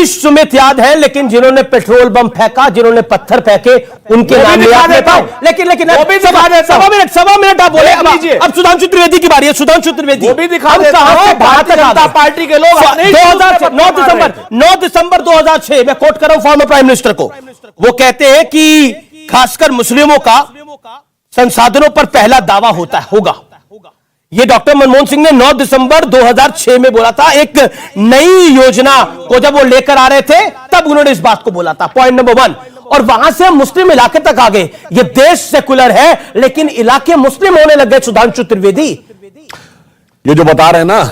नीतीश सुमित याद है, लेकिन जिन्होंने पेट्रोल बम फेंका, जिन्होंने पत्थर फेंके, उनके नाम याद लेता हूं। लेकिन सवा मिनट आप बोले। अब सुधांशु त्रिवेदी की बारी है। सुधांशु त्रिवेदी वो भी दिखा देता हूं। भारतीय जनता पार्टी के लोग 9 दिसंबर 2006 मैं कोट कर रहा हूं फॉर्मर प्राइम मिनिस्टर को। वो कहते हैं कि खासकर मुस्लिमों का संसाधनों पर पहला दावा होगा। ये डॉक्टर मनमोहन सिंह ने 9 दिसंबर 2006 में बोला था। एक नई योजना को जब वो लेकर आ रहे थे तब उन्होंने इस बात को बोला था। Point number 1। और वहां से मुस्लिम इलाके तक आ गए। ये देश सेकुलर है लेकिन इलाके मुस्लिम होने लग गए। सुधांशु त्रिवेदी ये जो बता रहे हैं ना,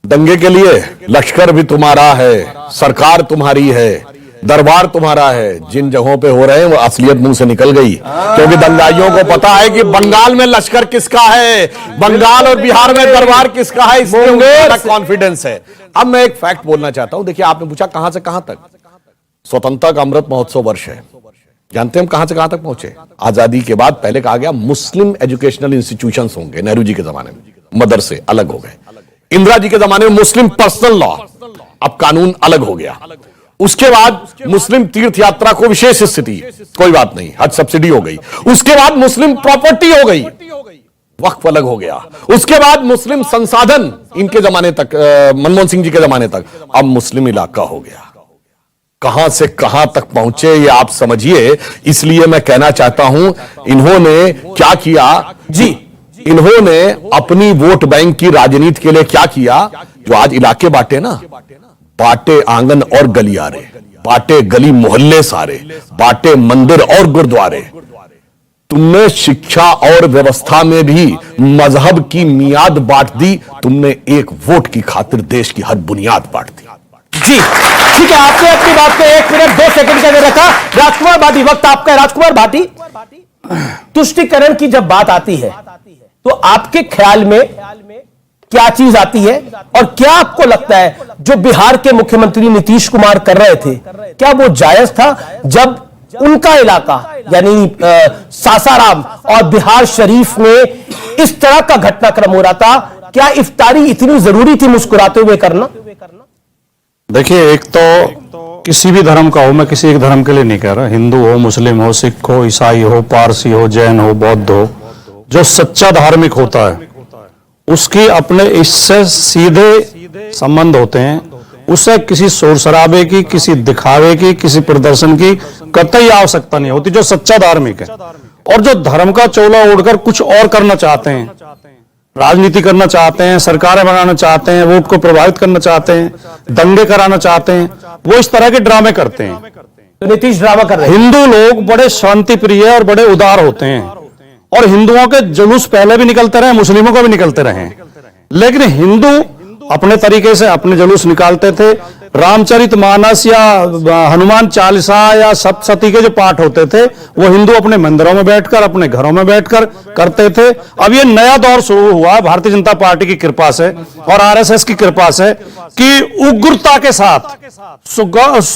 दंगे के लिए लश्कर भी तुम्हारा है, सरकार तुम्हारी है, दरबार तुम्हारा है। जिन जगहों पे हो रहे हैं वो असलियत मुंह से निकल गई, क्योंकि दंगाइयों को पता है कि बंगाल में लश्कर किसका है, बंगाल और बिहार में दरबार किसका है, इसमें उन्हें कॉन्फिडेंस है। अब मैं एक फैक्ट बोलना चाहता हूं। देखिए, आपने पूछा कहां से कहां तक। स्वतंत्रता का अमृत महोत्सव वर्ष है। जानते हैं हम कहां से कहां तक पहुंचे? आजादी के बाद पहले कहा गया मुस्लिम एजुकेशनल इंस्टीट्यूशंस होंगे। नेहरू जी के जमाने में मदरसे अलग हो गए। इंदिरा जी के जमाने में मुस्लिम पर्सनल लॉ, अब कानून अलग हो गया। उसके बाद मुस्लिम तीर्थ यात्रा को विशेष स्थिति, कोई बात नहीं, हज सब्सिडी हो गई। उसके बाद मुस्लिम प्रॉपर्टी हो गई, वक्फ अलग हो गया। उसके बाद मुस्लिम संसाधन, इनके जमाने तक, मनमोहन सिंह जी के जमाने तक, अब मुस्लिम इलाका हो गया। कहां से कहां तक पहुंचे ये आप समझिए। इसलिए मैं कहना चाहता हूं, इन्होंने क्या किया जी, इन्होंने अपनी वोट बैंक की राजनीति के लिए क्या किया। जो आज इलाके बांटे ना, बांटे आंगन और गलियारे, बांटे गली मोहल्ले सारे, बांटे मंदिर और गुरुद्वारे। तुमने शिक्षा और व्यवस्था में भी मजहब की मियाद बांट दी। तुमने एक वोट की खातिर देश की हर बुनियाद बांट दी। जी ठीक है, आपने अपनी बात को 1 मिनट 2 सेकंड का दे रखा। राजकुमार भाटी, वक्त आपका है। राजकुमार भाटी, तुष्टिकरण की जब बात आती है तो आपके ख्याल में क्या चीज आती है, और क्या आपको लगता है जो बिहार के मुख्यमंत्री नीतीश कुमार कर रहे थे, क्या वो जायज था? जब उनका इलाका यानी सासाराम और बिहार शरीफ में इस तरह का घटनाक्रम हो रहा था, क्या इफ्तारी इतनी जरूरी थी मुस्कुराते हुए करना? देखिए, एक तो किसी भी धर्म का हो, मैं किसी एक धर्म के लिए नहीं कह रहा, हिंदू हो, मुस्लिम हो, सिख हो, ईसाई हो, पारसी हो, जैन हो, बौद्ध हो, जो सच्चा धार्मिक होता है उसकी अपने इससे सीधे संबंध होते हैं। उससे किसी शोर शराबे की, किसी दिखावे की, किसी प्रदर्शन की कतई आवश्यकता नहीं होती। जो सच्चा धार्मिक है और जो धर्म का चोला ओढ़कर कुछ और करना चाहते हैं, राजनीति करना चाहते हैं, सरकारें बनाना चाहते हैं, वोट को प्रभावित करना चाहते हैं, दंगे कराना चाहते हैं, वो इस तरह के ड्रामे करते हैं। तो नीतीश ड्रामा कर रहे हैं। हिंदू लोग बड़े शांति प्रिय और बड़े उदार होते हैं, और हिंदुओं के जुलूस पहले भी निकलते रहे, मुस्लिमों को भी निकलते रहे, लेकिन हिंदू अपने तरीके से अपने जुलूस निकालते थे। रामचरितमानस या हनुमान चालीसा या सप्तशती के जो पाठ होते थे वो हिंदू अपने मंदिरों में बैठकर, अपने घरों में बैठकर करते थे। अब ये नया दौर शुरू हुआ भारतीय जनता पार्टी की कृपा से और आरएसएस की कृपा से कि उग्रता के साथ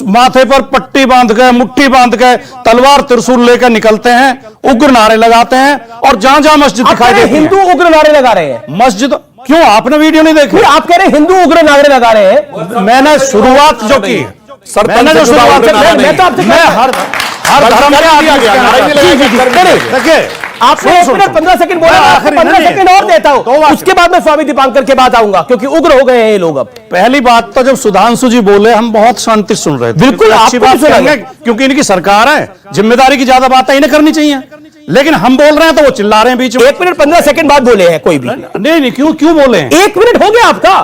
माथे पर पट्टी बांध के, मुट्ठी बांध के, तलवार त्रिशूल लेकर निकलते हैं, उग्र नारे लगाते हैं, और जहां जहां मस्जिद दिखाई देती है हिंदू उग्र नारे लगा रहे हैं। मस्जिद क्यों? आपने वीडियो नहीं देखी? आप कह रहे हैं हिंदू उग्र नारे लगा रहे हैं। मैंने शुरुआत जो की, मैंने जो शुरुआत मैं हर धर्म देखिए, आपने 1 मिनट 15 सेकंड बोला, 15 सेकंड और देता हूं, उसके बाद मैं स्वामी दीपांकर के बाद आऊंगा, क्योंकि उग्र हो गए हैं ये लोग। अब पहली बात तो जब सुधांशु जी बोले हम बहुत शांति सुन रहे थे। बिल्कुल अच्छी बात सुनेंगे, क्योंकि इनकी सरकार है, जिम्मेदारी की ज्यादा बातें इन्हें करनी चाहिए, लेकिन हम बोल रहे हैं तो वो चिल्ला रहे हैं बीच में। 1 मिनट 15 सेकंड बाद बोले हैं कोई भी? नहीं, क्यों बोले हैं? 1 मिनट हो गया आपका।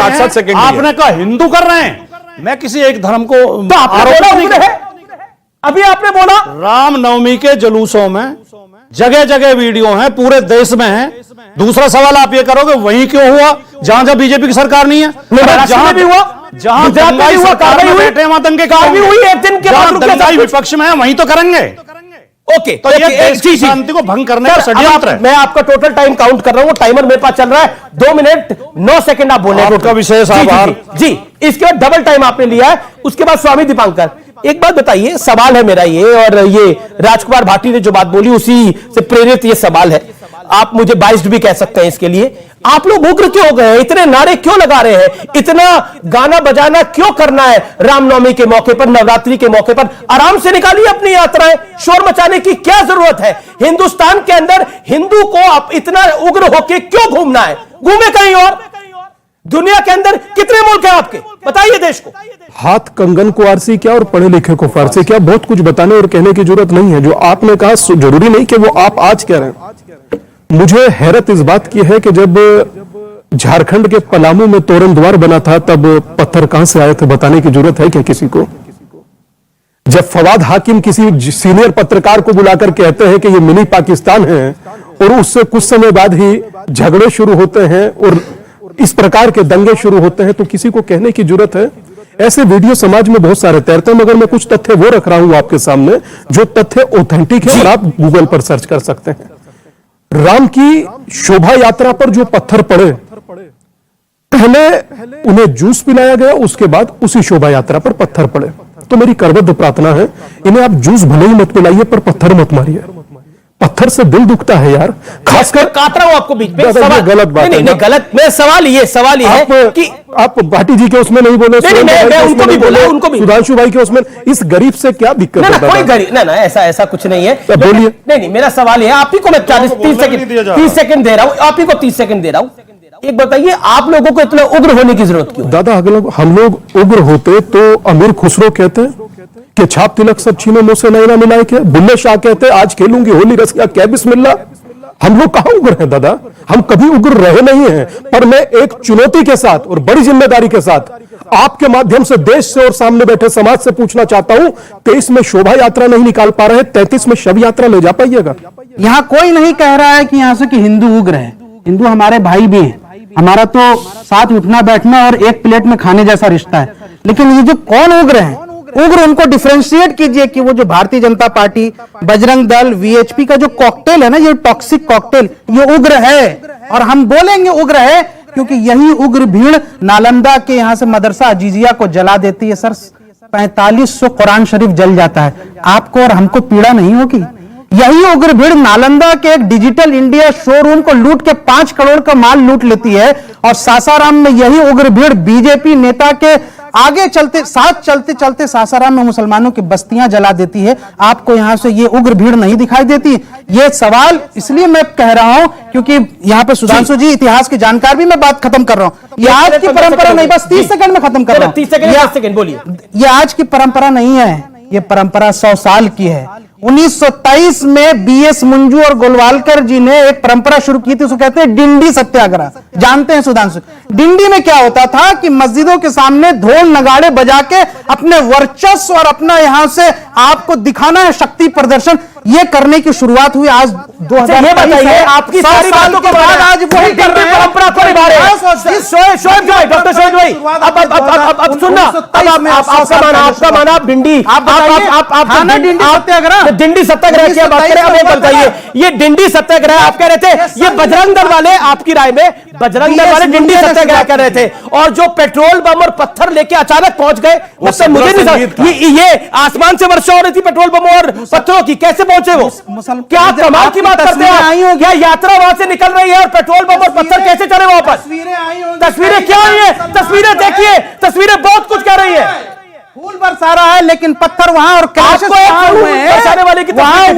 7 सेकंड आपने कहा हिंदू कर रहे हैं, मैं किसी एक धर्म को आरोप नहीं है। अभी आपने बोला रामनवमी के जुलूसों में जगह जगह वीडियो हैं, पूरे देश में है। दूसरा सवाल आप ये करोगे वहीं क्यों हुआ जहां जहां बीजेपी की सरकार नहीं है? जहां भी हुआ, जहां दंगाई सरकार में बैठे वहां दंगे भी हुई, एक दिन के बाद दंगाई विपक्ष में है वहीं तो करेंगे। ओके, तो ये देश की शांति को भंग करने का षड्यंत्र है। मैं आपका टोटल टाइम काउंट कर रहा हूं, टाइमर मेरे पास चल रहा है। 2 मिनट 9 सेकंड आप बोले। आपका विशेष आभार। जी, इसके बाद डबल टाइम आपने लिया है। उसके बाद स्वामी दीपांकर, एक बात बताइए, सवाल है मेरा ये, और ये राजकुमार भाटी ने जो बात बोली उसी से प्रेरित ये सवाल है, आप मुझे बाइस्ड भी कह सकते हैं इसके लिए। आप लोग उग्र क्यों हो गए हैं? इतने नारे क्यों लगा रहे हैं? इतना गाना बजाना क्यों करना है? रामनवमी के मौके पर, नवरात्रि के मौके पर आराम से निकालिए अपनी यात्राएं, शोर मचाने की क्या जरूरत है? हिंदुस्तान के अंदर हिंदू को आप इतना उग्र होकर क्यों घूमना है? घूमे कहीं और। दुनिया के अंदर कितने मुल्क हैं आपके, बताइए देश को। हाथ कंगन को आरसी क्या और पढ़े लिखे को फारसी क्या, बहुत कुछ बताने और कहने की जरूरत नहीं है। जो आपने कहा जरूरी नहीं कि वो आप आज कह रहे हैं। मुझे हैरत इस बात की है कि जब झारखंड के पलामू में तोरण द्वार बना था तब पत्थर कहां से आए थे बताने की जरूरत है क्या किसी को? जब फवाद हाकिम किसी सीनियर पत्रकार को बुलाकर कहते हैं कि ये मिनी पाकिस्तान है और उससे कुछ समय बाद ही झगड़े शुरू होते हैं और इस प्रकार के दंगे शुरू होते हैं, तो किसी को कहने की जरूरत है? ऐसे वीडियो समाज में बहुत सारे तैरते हैं, मगर मैं कुछ तथ्य वो रख रहा हूं आपके सामने जो तथ्य ऑथेंटिक है और आप गूगल पर सर्च कर सकते हैं। राम की शोभा यात्रा पर जो पत्थर पड़े, पहले उन्हें जूस पिलाया गया, उसके बाद उसी शोभा यात्रा पर पत्थर पड़े। तो मेरी करबद्ध प्रार्थना है, इन्हें आप जूस भले ही मत पिलाइए पर पत्थर मत मारिए। पत्थर से दिल दुखता है यार, खासकर काट रहा हूं आपको बीच में। सवाल गलत बात है। नहीं, गलत मैं सवाल ये है कि आप भाटी जी के उसमें नहीं बोले, मैं उनको भी बोला, उनको भी सुधांशु भाई के उसमें। इस गरीब से क्या दिक्कत है? कोई गरीब ना ऐसा कुछ नहीं है। बोलिए। नहीं, मेरा सवाल है, आप ही को मैं 30 सेकंड दे रहा हूं, आप ही को 30 सेकंड दे रहा हूं। एक बताइए, आप लोगों को इतना उग्र होने की जरूरत क्यों? दादा, अगर हम लोग उग्र होते तो अमीर खुसरो कहते कि छाप तिलक सब छीने मुंह से नहीं ना मिलाए के। बुल्ले शाह कहते आज खेलूंगी होली रसिया क्या बिस्मिल्लाह। हम लोग कहां उग्र हैं दादा? हम कभी उग्र रहे नहीं हैं। पर मैं एक चुनौती के साथ और बड़ी जिम्मेदारी के साथ आपके माध्यम से देश से और सामने बैठे समाज से पूछना चाहता हूं, 23 में शोभा यात्रा नहीं निकाल पा रहे, 33 में शव यात्रा ले जा पाइएगा? यहाँ कोई नहीं कह रहा है कि यहाँ से कि हिंदू उग्र है। हिंदू हमारे भाई भी हैं, हमारा तो साथ उठना बैठना और एक प्लेट में खाने जैसा रिश्ता है। लेकिन ये जो कौन उग्र है, उग्र उनको डिफरेंशिएट कीजिए कि वो जो भारतीय जनता पार्टी, बजरंग दल, वीएचपी का जो कॉकटेल है ना, ये टॉक्सिक कॉकटेल, ये उग्र है। और हम बोलेंगे उग्र है क्योंकि यही उग्र भीड़ नालंदा के यहां से मदरसा अजीजिया को जला देती है। सर, 4500 कुरान शरीफ जल जाता है, आपको और हमको पीड़ा नहीं होगी? यही उग्र भीड़ नालंदा के एक डिजिटल इंडिया शोरूम को लूट के 5 करोड़ का माल लूट लेती है। और सासाराम में यही उग्र भीड़ बीजेपी नेता के आगे चलते सासाराम में मुसलमानों की बस्तियां जला देती है। आपको यहां से ये उग्र भीड़ नहीं दिखाई देती? ये सवाल इसलिए मैं कह रहा हूं क्योंकि यहां पे सुधांशु जी इतिहास के जानकार भी, मैं बात खत्म कर रहा हूं। ये आज की परंपरा नहीं, बस 30 सेकंड में खत्म कर रहा हूं। 30 सेकंड बोलिए। ये आज की परंपरा नहीं है, ये परंपरा 100 साल की है। 1923 में बीएस मुंजू और गोलवालकर जी ने एक परंपरा शुरू की थी, उसको कहते हैं डिंडी सत्याग्रह। जानते हैं सुधांशु? डिंडी में क्या होता था कि मस्जिदों के सामने ढोल नगाड़े बजा के अपने वर्चस्व और अपना यहां से आपको दिखाना है शक्ति प्रदर्शन, ये करने की शुरुआत हुई आज 2023 है। आपकी सारी बातों के बाद आज वही कर रहे हैं, परंपरा को निभा रहे हैं। शोएब भाई, डॉक्टर शोएब भाई, अब सुनना, आपका माना डिंडी, आप डिंडी सत्याग्रह की बात करें। अब ये बताइए, ये डिंडी सत्याग्रह आप कह रहे थे, ये बजरंग दल वाले, आपकी राय में बजरंग दल वाले डिंडी सत्याग्रह कर रहे थे, और जो पेट्रोल बम और पत्थर लेके अचानक पहुंच गए, उससे मुझे नहीं, ये आसमान से वर्षा हो रही थी पेट्रोल बम और पत्थरों की, कैसे पहुंचे वो? क्या कमाल की बात करते हैं? क्या यात्रा वहां से निकल रही है और पेट्रोल बम और पत्थर कैसे चले वापस? तस्वीरें क्या आई है? तस्वीरें देखिए, तस्वीरें बहुत कुछ कह रही है। फूल बरसा रहा है लेकिन पत्थर वहां और बरसाने वाले की वहां है।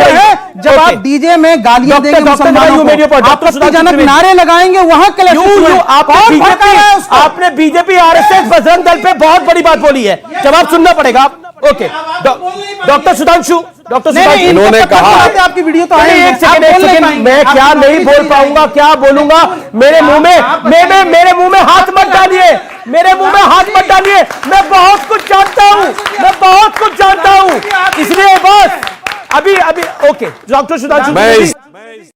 जब आप डीजे में गालियां देंगे मुसलमानों को, आपत्तिजनक नारे लगाएंगे, वहां आपने बीजेपी आरएसएस बजरंग दल पे बहुत बड़ी बात बोली है, जवाब सुनना पड़ेगा। ओके, डॉक्टर सुधांशु, इन्होंने कहा आपकी वीडियो तो एक सेकंड, मैं क्या नहीं बोल पाऊंगा, क्या बोलूंगा? मेरे मुंह में हाथ मत डालिए, मेरे मुंह में हाथ मत डालिए। मैं बहुत कुछ जानता हूं, इसलिए बस अभी ओके, डॉक्टर सुधांशु।